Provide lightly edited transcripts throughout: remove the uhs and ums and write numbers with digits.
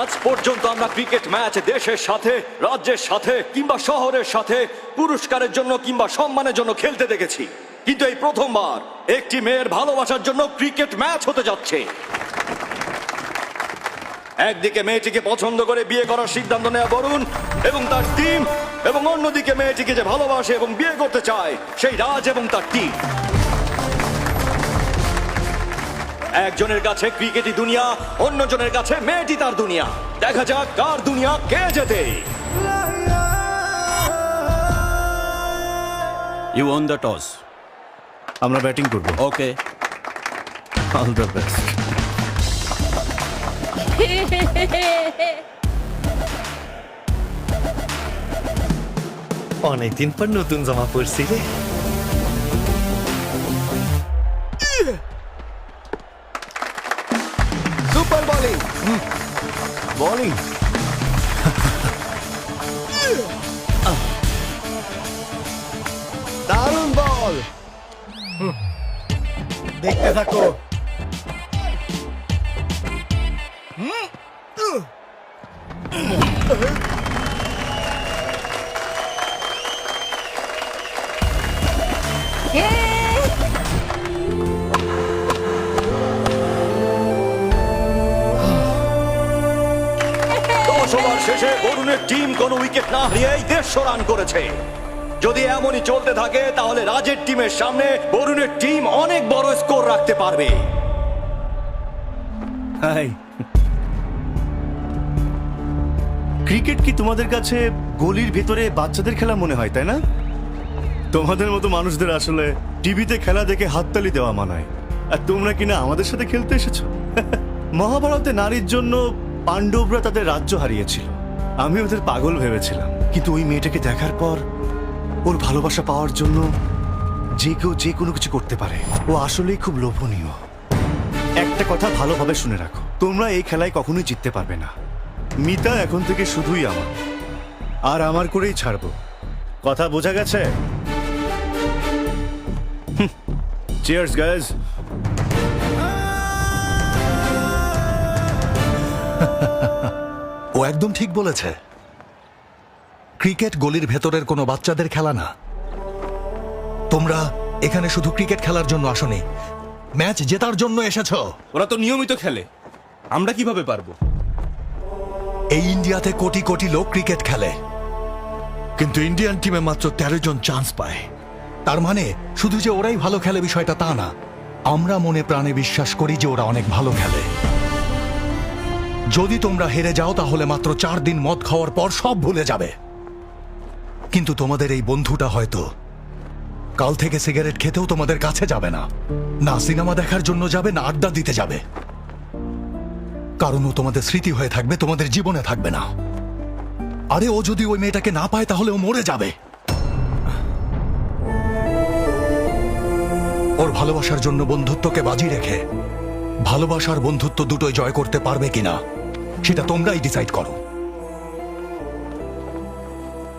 আজ পর্যন্ত আমরা ক্রিকেট ম্যাচ দেশের সাথে, রাজ্যের সাথে কিংবা শহরের সাথে পুরস্কারের জন্য কিংবা সম্মানের জন্য খেলতে দেখেছি, কিন্তু এই প্রথমবার একটি মেয়ের ভালোবাসার জন্য ক্রিকেট ম্যাচ হতে যাচ্ছে। একদিকে মেয়েটিকে পছন্দ করে বিয়ে করার সিদ্ধান্ত নেওয়া বরুণ এবং তার টিম, এবং অন্যদিকে মেয়েটিকে যে ভালোবাসে এবং বিয়ে করতে চায় সেই রাজ এবং তার টিম। একজনের কাছে ক্রিকেটই দুনিয়া, অন্যজনের কাছে মেয়েটি তার দুনিয়া। দেখা যাক কার দুনিয়া কে জেতে। You won the toss. আমরা ব্যাটিং করব। Okay, all the best. অনেকদিন পর নতুন জামা পরছি রে। Super bowling, bowling. দারুণ বল, দেখতে থাকো। ওভার শেষে বরুণের টিম কোনো উইকেট না হারিয়েই 150 রান করেছে। যদি এমনই চলতে থাকে তাহলে রাজের টিমের সামনে বরুণের টিম অনেক বড় স্কোর রাখতে পারবে। হাই, ক্রিকেট কি তোমাদের কাছে গলির ভেতরে বাচ্চাদের খেলা মনে হয়, তাই না? তোমাদের মতো মানুষদের আসলে টিভিতে খেলা দেখে হাততালি দেওয়া মানায়, আর তোমরা কিনা আমাদের সাথে খেলতে এসেছো। মহাভারতে নারীর জন্য পাণ্ডবরা তাদের রাজ্য হারিয়েছিল, আমি ওদের পাগল ভেবেছিলাম, কিন্তু ওই মেয়েটাকে দেখার পর ওর ভালোবাসা পাওয়ার জন্য যে কেউ যে কোনো কিছু করতে পারে। ও আসলেই খুব লোভনীয়। একটা কথা ভালোভাবে শুনে রাখো, তোমরা এই খেলায় কখনোই জিততে পারবে না। মিতা এখন থেকে শুধুই আমার, আর আমার করেই ছাড়বো। কথা বোঝা গেছে? Cheers guys. ও একদম ঠিক বলেছে। ক্রিকেট গলির ভেতরের কোনো বাচ্চাদের খেলা না। তোমরা এখানে শুধু ক্রিকেট খেলার জন্য আসোনি, ম্যাচ জেতার জন্য এসেছো। ওরা তো নিয়মিত খেলে, আমরা কিভাবে পারবো? এই ইন্ডিয়াতে কোটি কোটি লোক ক্রিকেট খেলে, কিন্তু ইন্ডিয়ান টিমে মাত্র 13 জন চান্স পায়। তার মানে শুধু যে ওরাই ভালো খেলে বিষয়টা তা না, আমরা মনে প্রাণে বিশ্বাস করি যে ওরা অনেক ভালো খেলে। যদি তোমরা হেরে যাও তাহলে মাত্র 4 দিন মদ খাওয়ার পর সব ভুলে যাবে, কিন্তু তোমাদের এই বন্ধুটা হয়তো কাল থেকে সিগারেট খেতেও তোমাদের কাছে যাবে না, না সিনেমা দেখার জন্য যাবে, না আড্ডা দিতে যাবে, কারণ ও তোমাদের স্মৃতি হয়ে থাকবে, তোমাদের জীবনে থাকবে না। আরে ও যদি ওই মেয়েটাকে না পায় তাহলে ও মরে যাবে। ওর ভালোবাসার জন্য বন্ধুত্বকে বাজি রেখে ভালোবাসার বন্ধুত্ব দুটোই জয় করতে পারবে কিনা সেটা তোমরাই ডিসাইড করো।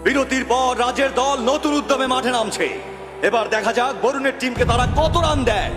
বিরতির পর রাজের দল নতুন উদ্যমে মাঠে নামছে। এবার দেখা যাক বরুণের টিমকে তারা কত রান দেয়।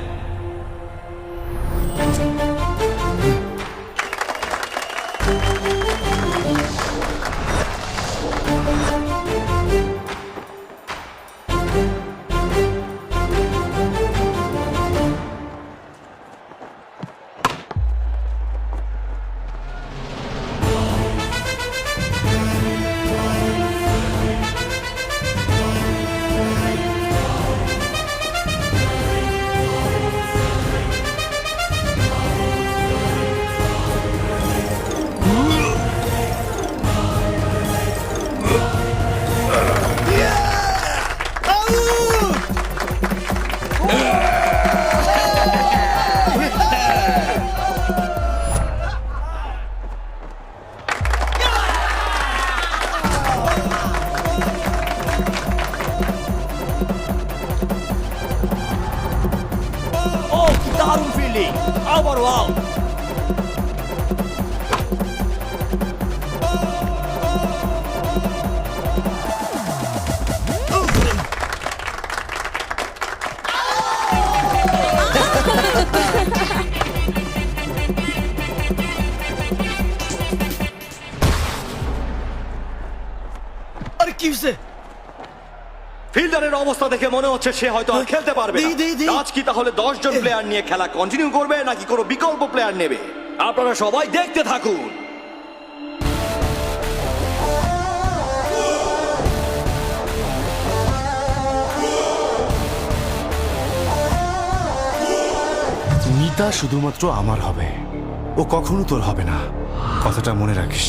কি হয়েছে? ফিল্ডারের অবস্থা দেখে মনে হচ্ছে সে হয়তো আর খেলতে পারবে না। আজ কি তাহলে 10 জন প্লেয়ার নিয়ে খেলা কন্টিনিউ করবে নাকি কোনো বিকল্প প্লেয়ার নেবে? আপনারা সবাই দেখতে থাকুন। মিতা শুধুমাত্র আমার হবে, ও কখনো তোর হবে না, কথাটা মনে রাখিস।